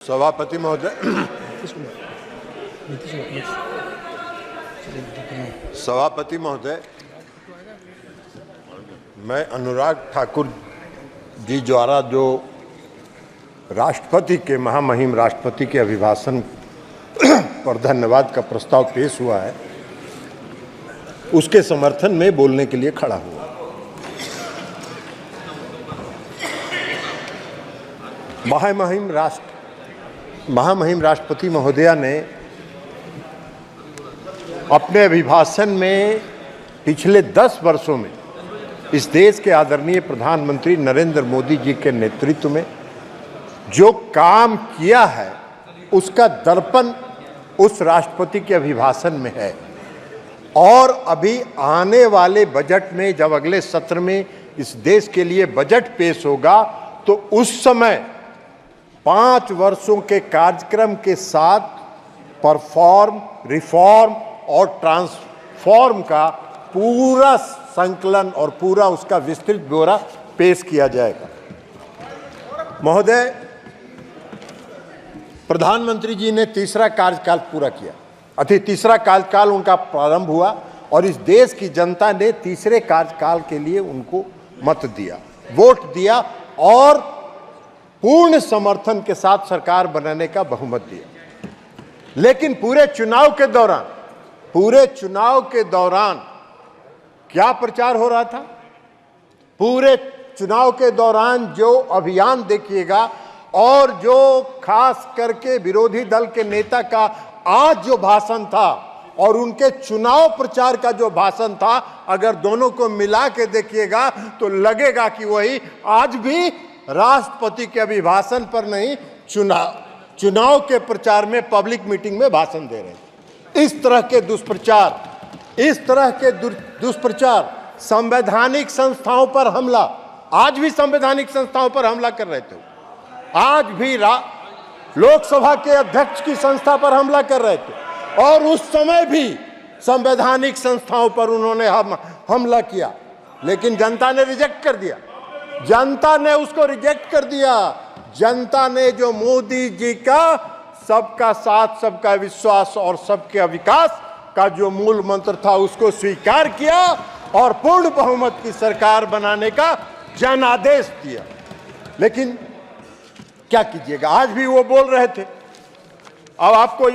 सभापति महोदय, सभापति महोदय, मैं अनुराग ठाकुर जी द्वारा जो राष्ट्रपति के महामहिम राष्ट्रपति के अभिभाषण पर धन्यवाद का प्रस्ताव पेश हुआ है, उसके समर्थन में बोलने के लिए खड़ा हुआ। महामहिम राष्ट्रपति महोदया ने अपने अभिभाषण में पिछले 10 वर्षों में इस देश के आदरणीय प्रधानमंत्री नरेंद्र मोदी जी के नेतृत्व में जो काम किया है, उसका दर्पण उस राष्ट्रपति के अभिभाषण में है। और अभी आने वाले बजट में, जब अगले सत्र में इस देश के लिए बजट पेश होगा, तो उस समय 5 वर्षों के कार्यक्रम के साथ परफॉर्म, रिफॉर्म और ट्रांसफॉर्म का पूरा संकलन और पूरा उसका विस्तृत ब्यौरा पेश किया जाएगा। महोदय, प्रधानमंत्री जी ने तीसरा कार्यकाल पूरा किया, तीसरा कार्यकाल उनका प्रारंभ हुआ और इस देश की जनता ने तीसरे कार्यकाल के लिए उनको मत दिया, वोट दिया और पूर्ण समर्थन के साथ सरकार बनाने का बहुमत दिया। लेकिन पूरे चुनाव के दौरान क्या प्रचार हो रहा था? पूरे चुनाव के दौरान जो अभियान देखिएगा और जो खास करके विरोधी दल के नेता का आज जो भाषण था और उनके चुनाव प्रचार का जो भाषण था, अगर दोनों को मिला के देखिएगा तो लगेगा कि वही आज भी राष्ट्रपति के अभिभाषण पर नहीं, चुनाव के प्रचार में, पब्लिक मीटिंग में भाषण दे रहे हैं। इस तरह के दुष्प्रचार, संवैधानिक संस्थाओं पर हमला, आज भी संवैधानिक संस्थाओं पर हमला कर रहे थे। आज भी लोकसभा के अध्यक्ष की संस्था पर हमला कर रहे थे और उस समय भी संवैधानिक संस्थाओं पर उन्होंने हमला किया, लेकिन जनता ने रिजेक्ट कर दिया। जनता ने उसको रिजेक्ट कर दिया। जनता ने जो मोदी जी का सबका साथ, सबका विश्वास और सबके विकास का जो मूल मंत्र था, उसको स्वीकार किया और पूर्ण बहुमत की सरकार बनाने का जनादेश दिया। लेकिन क्या कीजिएगा, आज भी वो बोल रहे थे। अब आपको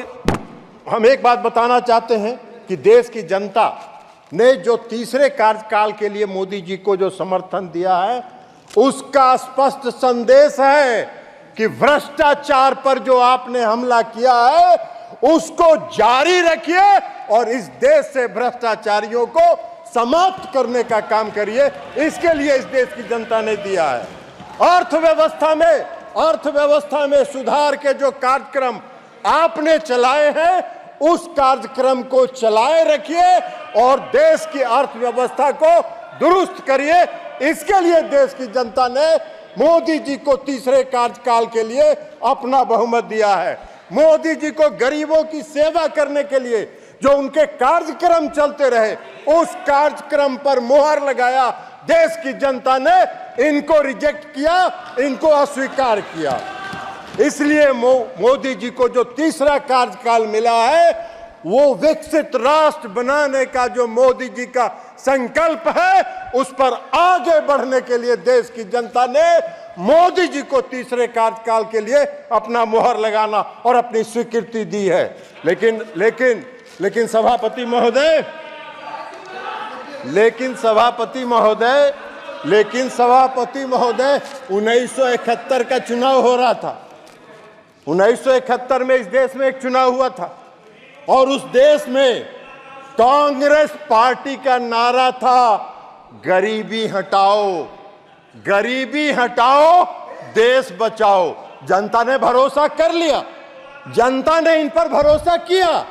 हम एक बात बताना चाहते हैं कि देश की जनता ने जो तीसरे कार्यकाल के लिए मोदी जी को जो समर्थन दिया है, उसका स्पष्ट संदेश है कि भ्रष्टाचार पर जो आपने हमला किया है, उसको जारी रखिए और इस देश से भ्रष्टाचारियों को समाप्त करने का काम करिए। इसके लिए इस देश की जनता ने दिया है। अर्थव्यवस्था में सुधार के जो कार्यक्रम आपने चलाए हैं, उस कार्यक्रम को चलाए रखिए और देश की अर्थव्यवस्था को दुरुस्त करिए। इसके लिए देश की जनता ने मोदी जी को तीसरे कार्यकाल के लिए अपना बहुमत दिया है। मोदी जी को गरीबों की सेवा करने के लिए जो उनके कार्यक्रम चलते रहे, उस कार्यक्रम पर मुहर लगाया। देश की जनता ने इनको रिजेक्ट किया, इनको अस्वीकार किया। इसलिए मोदी जी को जो तीसरा कार्यकाल मिला है, वो विकसित राष्ट्र बनाने का जो मोदी जी का संकल्प है, उस पर आगे बढ़ने के लिए देश की जनता ने मोदी जी को तीसरे कार्यकाल के लिए अपना मुहर लगाना और अपनी स्वीकृति दी है। लेकिन सभापति महोदय 1971 का चुनाव हो रहा था। 1971 में इस देश में एक चुनाव हुआ था और उस देश में कांग्रेस पार्टी का नारा था, गरीबी हटाओ, देश बचाओ। जनता ने भरोसा कर लिया, जनता ने इन पर भरोसा किया।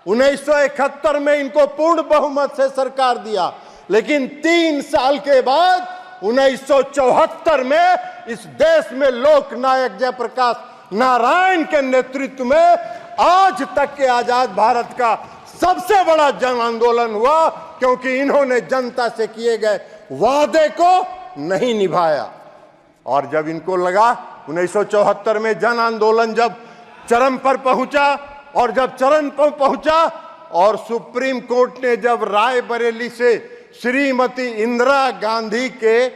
1971 में इनको पूर्ण बहुमत से सरकार दिया, लेकिन 3 साल के बाद 1974 में इस देश में लोकनायक जयप्रकाश नारायण के नेतृत्व में आज तक के आजाद भारत का सबसे बड़ा जन आंदोलन हुआ, क्योंकि इन्होंने जनता से किए गए वादे को नहीं निभाया। और जब इनको लगा 1974 में जन आंदोलन जब चरम पर पहुंचा, और जब चरम पर पहुंचा और सुप्रीम कोर्ट ने जब रायबरेली से श्रीमती इंदिरा गांधी के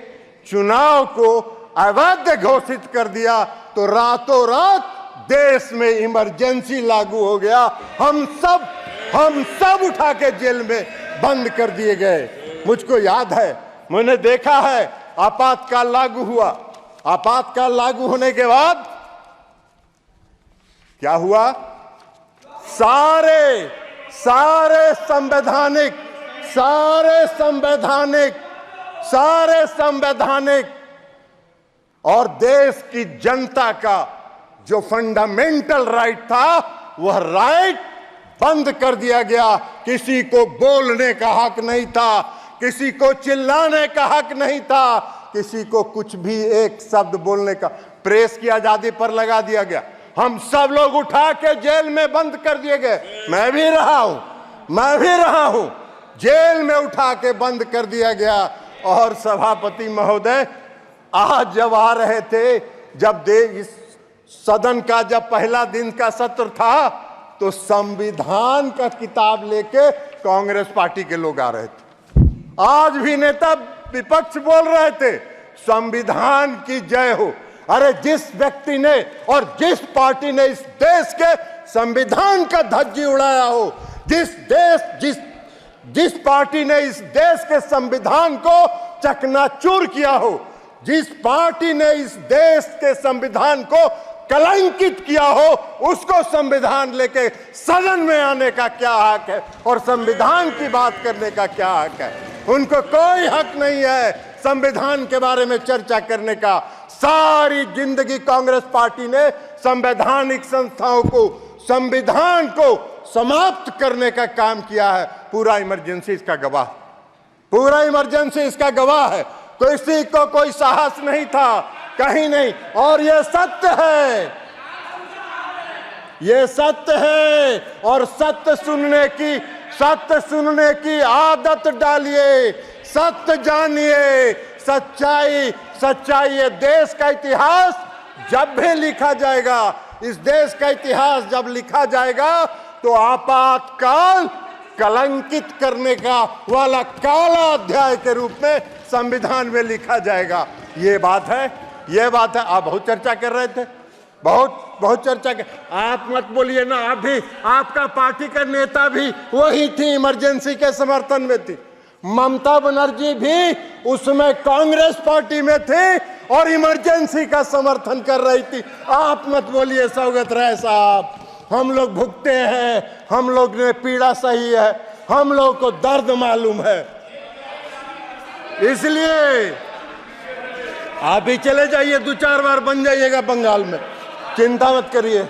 चुनाव को अवैध घोषित कर दिया, तो रातों रात देश में इमरजेंसी लागू हो गया। हम सब उठा के जेल में बंद कर दिए गए। मुझको याद है, मैंने देखा है, आपातकाल लागू हुआ। आपातकाल लागू होने के बाद क्या हुआ? सारे संवैधानिक और देश की जनता का जो फंडामेंटल राइट था, वह राइट बंद कर दिया गया। किसी को बोलने का हक नहीं था, किसी को चिल्लाने का हक नहीं था, किसी को कुछ भी एक शब्द बोलने का, प्रेस की आजादी पर लगा दिया गया। हम सब लोग उठा के जेल में बंद कर दिए गए। मैं भी रहा हूं, जेल में उठा के बंद कर दिया गया। और सभापति महोदय आज जब आ रहे थे, जब इस सदन का जब पहला दिन का सत्र था, तो संविधान का किताब लेके कांग्रेस पार्टी के लोग आ रहे थे। आज भी नेता विपक्ष बोल रहे थे संविधान की जय हो। अरे जिस व्यक्ति ने और जिस पार्टी ने इस देश के संविधान का धज्जी उड़ाया हो, जिस पार्टी ने इस देश के संविधान को चकनाचूर किया हो, जिस पार्टी ने इस देश के संविधान को कलंकित किया हो, उसको संविधान लेके सदन में आने का क्या हक है और संविधान की बात करने का क्या हक है? उनको कोई हक नहीं है संविधान के बारे में चर्चा करने का। सारी जिंदगी कांग्रेस पार्टी ने संवैधानिक संस्थाओं को, संविधान को समाप्त करने का काम किया है। पूरा इमरजेंसी इसका गवाह है। किसी को कोई साहस नहीं था, कहीं नहीं। और ये सत्य है और सत्य सुनने की आदत डालिए, सत्य जानिए। सच्चाई ये देश का इतिहास जब भी लिखा जाएगा, इस देश का इतिहास जब लिखा जाएगा, तो आपातकाल कलंकित करने का वाला काला अध्याय के रूप में संविधान में लिखा जाएगा। ये बात है। आप बहुत चर्चा कर रहे थे, बहुत चर्चा कर। आप मत बोलिए ना, आप भी, आपका पार्टी का नेता भी वही थी, इमरजेंसी के समर्थन में थी। ममता बनर्जी भी उसमें कांग्रेस पार्टी में थे और इमरजेंसी का समर्थन कर रही थी। आप मत बोलिए सौगत राय साहब, हम लोग भुगते हैं, हम लोग ने पीड़ा सही है, हम लोग को दर्द मालूम है। इसलिए आप भी चले जाइए, 2-4 बार बन जाइएगा बंगाल में, चिंता मत करिए।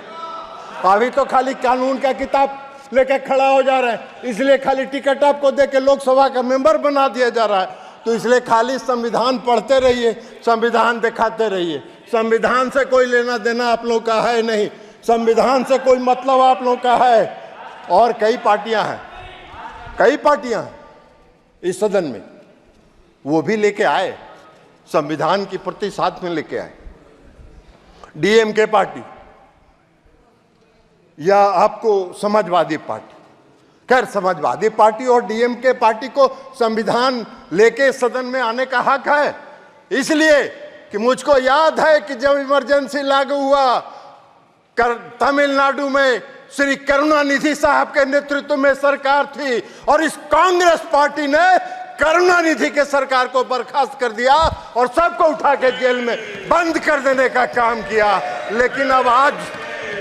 अभी तो खाली कानून का किताब लेके खड़ा हो जा रहा है, इसलिए खाली टिकट आपको दे के लोकसभा का मेंबर बना दिया जा रहा है। तो इसलिए खाली संविधान पढ़ते रहिए, संविधान दिखाते रहिए। संविधान से कोई लेना देना आप लोग का है नहीं, संविधान से कोई मतलब आप लोग का है। और कई पार्टियां हैं इस सदन में, वो भी लेके आए, संविधान की प्रति साथ में लेके आए। डीएमके पार्टी या आपको समाजवादी पार्टी, खैर समाजवादी पार्टी और डीएमके पार्टी को संविधान लेके सदन में आने का हक है। इसलिए कि मुझको याद है कि जब इमरजेंसी लागू हुआ तमिलनाडु में, श्री करुणानिधि साहब के नेतृत्व में सरकार थी और इस कांग्रेस पार्टी ने करुणानिधि के सरकार को बर्खास्त कर दिया और सबको उठा के जेल में बंद कर देने का काम किया।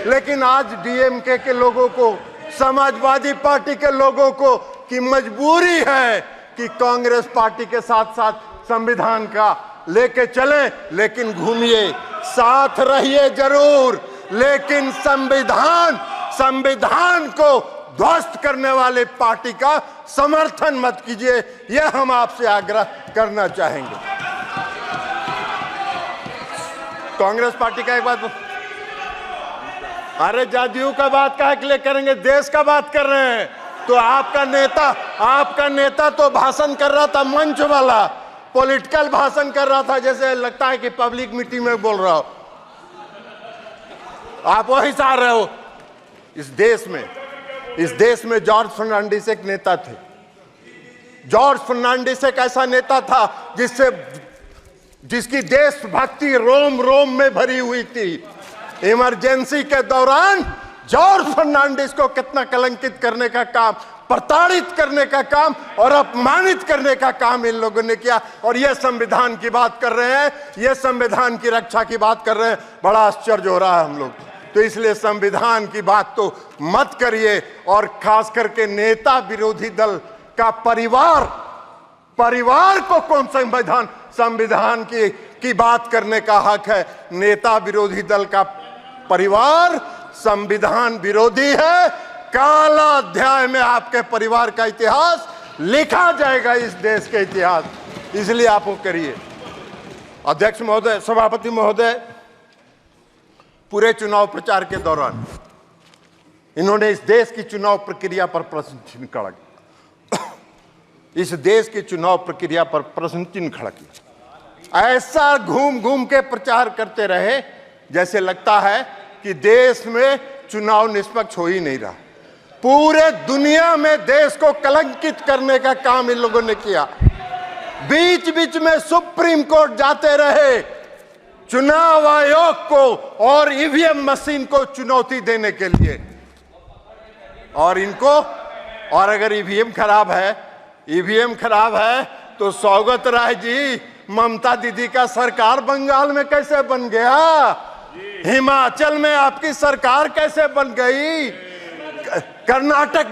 लेकिन आज डीएमके के लोगों को, समाजवादी पार्टी के लोगों को की मजबूरी है कि कांग्रेस पार्टी के साथ साथ संविधान का लेके चले, लेकिन घूमिए, साथ रहिए जरूर, लेकिन संविधान को ध्वस्त करने वाले पार्टी का समर्थन मत कीजिए। यह हम आपसे आग्रह करना चाहेंगे। कांग्रेस पार्टी का एक बात, अरे जदयू का बात काहे के लिए करेंगे, देश का बात कर रहे हैं। तो आपका नेता तो भाषण कर रहा था, मंच वाला पॉलिटिकल भाषण कर रहा था, जैसे लगता है कि पब्लिक मीटिंग में बोल रहा हो। आप वही चाह रहे हो। इस देश में जॉर्ज फर्नांडिस एक नेता थे। जॉर्ज फर्नांडिस एक ऐसा नेता था जिसकी देशभक्ति रोम रोम में भरी हुई थी। इमरजेंसी के दौरान जॉर्ज फर्नांडिस को कितना कलंकित करने का काम, प्रताड़ित करने का काम और अपमानित करने का काम इन लोगों ने किया। और ये संविधान की बात कर रहे हैं, ये संविधान की रक्षा की बात कर रहे हैं। बड़ा आश्चर्य हो रहा है हम लोग। तो इसलिए संविधान की बात तो मत करिए। और खास करके नेता विरोधी दल का परिवार को कौन संविधान की बात करने का हक है? नेता विरोधी दल का परिवार संविधान विरोधी है। काला अध्याय में आपके परिवार का इतिहास लिखा जाएगा, इस देश के इतिहास। इसलिए आप वो करिए। अध्यक्ष महोदय, सभापति महोदय, पूरे चुनाव प्रचार के दौरान इन्होंने इस देश की चुनाव प्रक्रिया पर प्रश्न चिन्ह खड़ा किया। इस देश की चुनाव प्रक्रिया पर प्रश्न चिन्ह खड़ा किया। ऐसा घूम घूम के प्रचार करते रहे जैसे लगता है कि देश में चुनाव निष्पक्ष हो ही नहीं रहा। पूरे दुनिया में देश को कलंकित करने का काम इन लोगों ने किया। बीच बीच में सुप्रीम कोर्ट जाते रहे चुनाव आयोग को और ईवीएम मशीन को चुनौती देने के लिए। और अगर ईवीएम खराब है तो सौगत राय जी, ममता दीदी का सरकार बंगाल में कैसे बन गया? हिमाचल में आपकी सरकार कैसे बन गई? कर्नाटक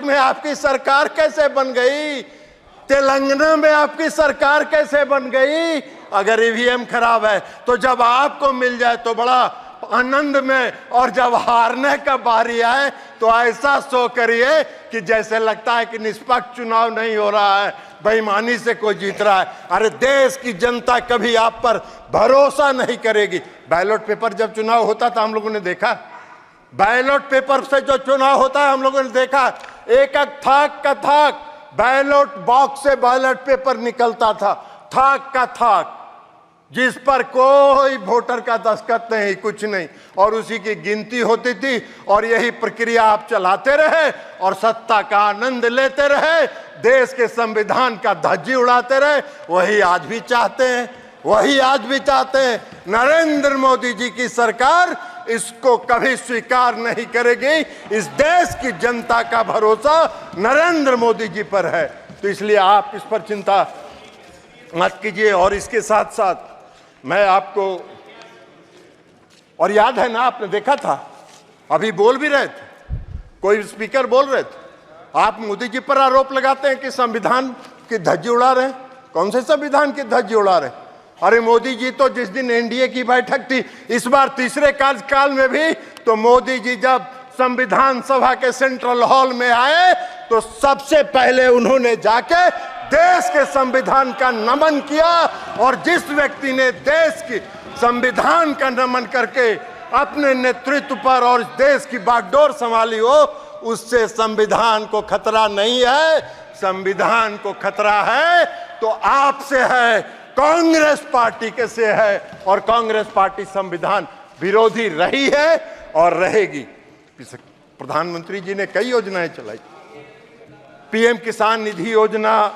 में आपकी सरकार कैसे बन गई? तेलंगाना में आपकी सरकार कैसे बन गई? अगर ईवीएम खराब है तो जब आपको मिल जाए तो बड़ा आनंद में, और जब हारने का बारी आए तो ऐसा शो करिए कि जैसे लगता है कि निष्पक्ष चुनाव नहीं हो रहा है, बेईमानी से कोई जीत रहा है। अरे देश की जनता कभी आप पर भरोसा नहीं करेगी। बैलेट पेपर जब चुनाव होता था हम लोगों ने देखा, बैलेट पेपर से जो चुनाव होता है हम लोगों ने देखा, एक थाक का थाक बैलेट बॉक्स से बैलेट पेपर निकलता था, थाक का थाक, जिस पर कोई वोटर का दस्तखत नहीं, कुछ नहीं, और उसी की गिनती होती थी। और यही प्रक्रिया आप चलाते रहे और सत्ता का आनंद लेते रहे, देश के संविधान का धज्जी उड़ाते रहे। वही आज भी चाहते हैं। नरेंद्र मोदी जी की सरकार इसको कभी स्वीकार नहीं करेगी। इस देश की जनता का भरोसा नरेंद्र मोदी जी पर है। तो इसलिए आप इस पर चिंता मत कीजिए। और इसके साथ साथ मैं आपको, और याद है ना, आपने देखा था, अभी बोल भी रहे थे, कोई स्पीकर बोल रहे थे, आप मोदी जी पर आरोप लगाते हैं कि संविधान की धज्जी उड़ा रहे हैं। कौन से संविधान की धज्जी उड़ा रहे हैं? अरे मोदी जी तो जिस दिन एनडीए की बैठक थी, इस बार तीसरे कार्यकाल में भी, तो मोदी जी जब संविधान सभा के सेंट्रल हॉल में आए तो सबसे पहले उन्होंने जाके देश के संविधान का नमन किया। और जिस व्यक्ति ने देश की संविधान का नमन करके अपने नेतृत्व पर और देश की बागडोर संभाली हो, उससे संविधान को खतरा नहीं है। संविधान को खतरा है तो आपसे है, कांग्रेस पार्टी के से है। और कांग्रेस पार्टी संविधान विरोधी रही है और रहेगी। प्रधानमंत्री जी ने कई योजनाएं चलाई, पीएम किसान निधि योजना,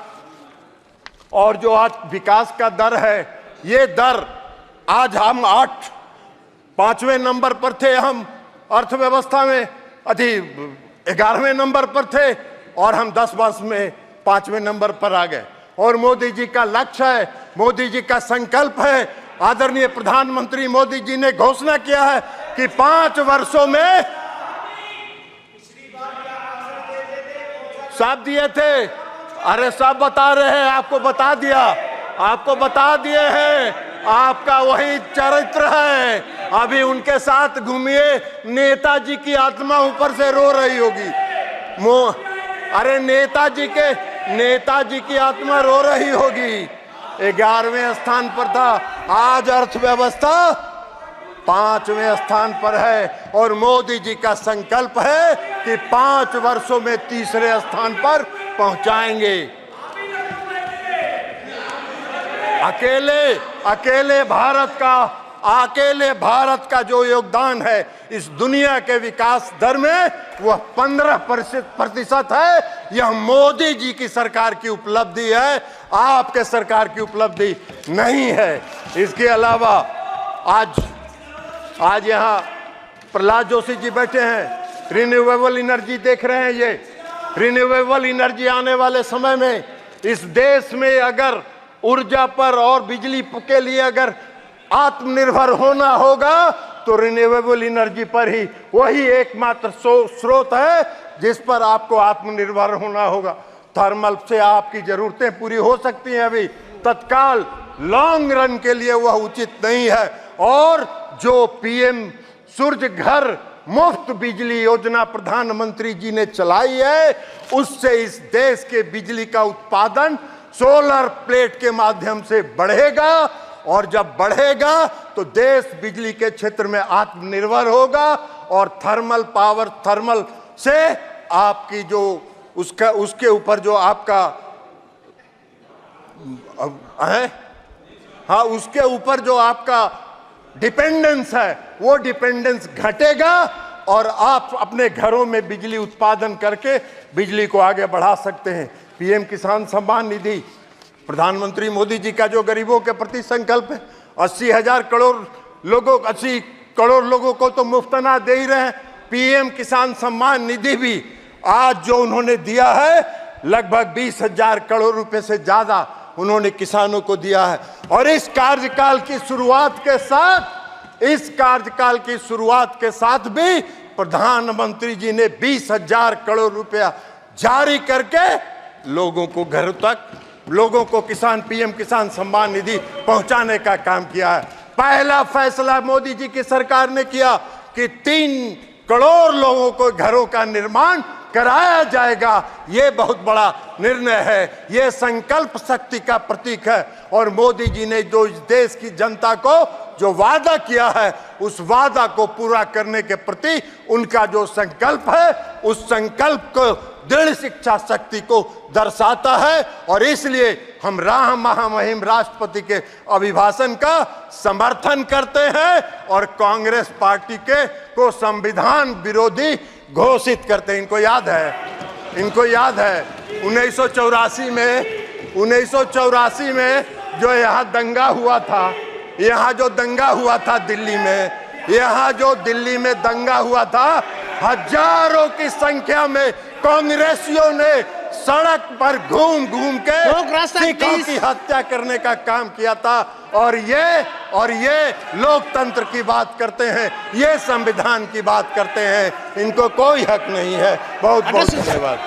और जो आज विकास का दर है, ये दर आज हम 5वें नंबर पर थे, हम अर्थव्यवस्था में 11वें नंबर पर थे, और हम 10 वर्ष में 5वें नंबर पर आ गए। और मोदी जी का लक्ष्य है, मोदी जी का संकल्प है, आदरणीय प्रधानमंत्री मोदी जी ने घोषणा किया है कि 5 वर्षों में सब दिए थे। अरे सब बता रहे हैं, आपको बता दिए हैं। आपका वही चरित्र है। अभी उनके साथ घूमिए, नेताजी की आत्मा ऊपर से रो रही होगी। अरे नेताजी की आत्मा रो रही होगी। 11वें स्थान पर था, आज अर्थव्यवस्था 5वें स्थान पर है। और मोदी जी का संकल्प है कि 5 वर्षों में तीसरे स्थान पर पहुंचाएंगे। अकेले भारत का अकेले भारत का जो योगदान है इस दुनिया के विकास दर में वह 15% है। यह मोदी जी की सरकार की उपलब्धि है, आपके सरकार की उपलब्धि नहीं है। इसके अलावा आज यहाँ प्रहलाद जोशी जी बैठे हैं, रिन्यूएबल एनर्जी देख रहे हैं। ये रिन्यूएबल एनर्जी आने वाले समय में इस देश में अगर ऊर्जा पर और बिजली के लिए अगर आत्मनिर्भर होना होगा तो रिन्यूएबल एनर्जी पर ही, वही एकमात्र स्रोत है जिस पर आपको आत्मनिर्भर होना होगा। थर्मल से आपकी जरूरतें पूरी हो सकती हैं अभी तत्काल, लॉन्ग रन के लिए वह उचित नहीं है। और जो पीएम सूर्य घर मुफ्त बिजली योजना प्रधानमंत्री जी ने चलाई है, उससे इस देश के बिजली का उत्पादन सोलर प्लेट के माध्यम से बढ़ेगा, और जब बढ़ेगा तो देश बिजली के क्षेत्र में आत्मनिर्भर होगा। और थर्मल से आपकी जो उसके ऊपर जो आपका है, हाँ, उसके ऊपर जो आपका डिपेंडेंस है वो डिपेंडेंस घटेगा और आप अपने घरों में बिजली उत्पादन करके बिजली को आगे बढ़ा सकते हैं। पीएम किसान सम्मान निधि, प्रधानमंत्री मोदी जी का जो गरीबों के प्रति संकल्प है, 80 करोड़ लोगों को तो मुफ्त अनाज दे ही रहे हैं। पीएम किसान सम्मान निधि भी आज जो उन्होंने दिया है लगभग 20,000 करोड़ रुपए से ज्यादा उन्होंने किसानों को दिया है। और इस कार्यकाल की शुरुआत के साथ भी प्रधानमंत्री जी ने 20,000 करोड़ रुपया जारी करके लोगों को घरों तक, लोगों को पीएम किसान सम्मान निधि पहुंचाने का काम किया है। पहला फैसला मोदी जी की सरकार ने किया कि 3 करोड़ लोगों को घरों का निर्माण कराया जाएगा। ये बहुत बड़ा निर्णय है, ये संकल्प शक्ति का प्रतीक है। और मोदी जी ने जो इस देश की जनता को जो वादा किया है उस वादा को पूरा करने के प्रति उनका जो संकल्प है, उस संकल्प को दृढ़ शिक्षा शक्ति को दर्शाता है। और इसलिए हम राम महामहिम राष्ट्रपति के अभिभाषण का समर्थन करते हैं और कांग्रेस पार्टी को संविधान विरोधी घोषित करते हैं। इनको याद है 1984 में जो यहाँ दंगा हुआ था, दिल्ली में, यहाँ जो दिल्ली में दंगा हुआ था, हजारों की संख्या में कांग्रेसियों ने सड़क पर घूम के सिखों की हत्या करने का काम किया था। और ये लोकतंत्र की बात करते हैं, ये संविधान की बात करते हैं। इनको कोई हक नहीं है। बहुत बहुत धन्यवाद।